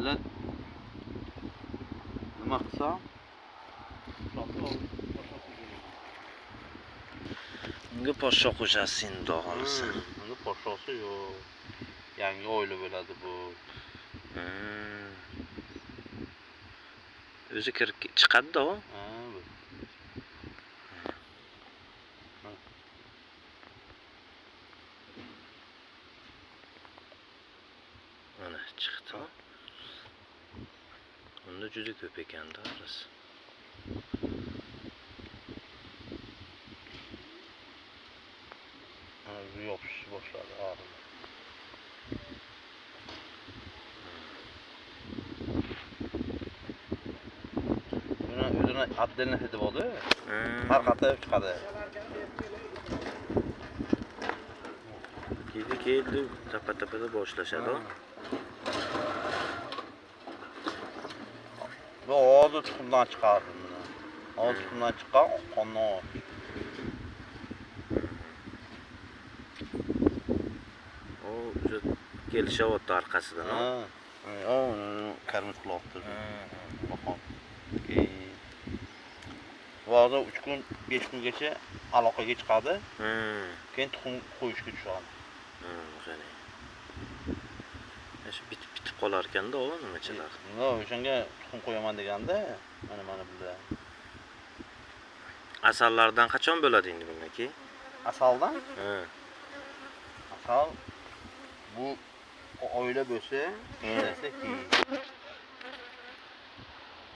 Millat nima qilsam? Unga poshsho qo'shasiz endi xohlasa. Uni poshshosi yo'q. Yangi oila bo'ladi bu. O'zi kirib chiqadi-da u. Mana chiqdi. Unda juda ko'p ekan-da ris. Yopish boshladi hozir. O'zini отдельно hidi bo'ldi. Tarqatib chiqadi. Keldi, tapa-tapada boshlashadi. Bu hozir tuxumdan chiqardi buni. Hozir tuxumdan chiqqan qondan. O, o'zi kelishyapti orqasidan. Ha. Karmit qilyapti. Baxon. Hozir 3 kun, 5 kungacha aloqaga chiqadi. Keyin tuxum qo'yishga tushadi. O'shani. Shu bitib qolar ekanda, o nimachilar. Yo'q, o'shanga tuxum qo'yaman deganda, mana bunda. Asallardan qachon bo'ladi endi buniki? Asaldan? Asal bu oila bo'lsa, ishlasa keyin.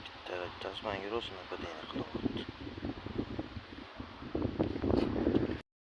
Bitta tasmanga ro'sini qilib qo'ydi.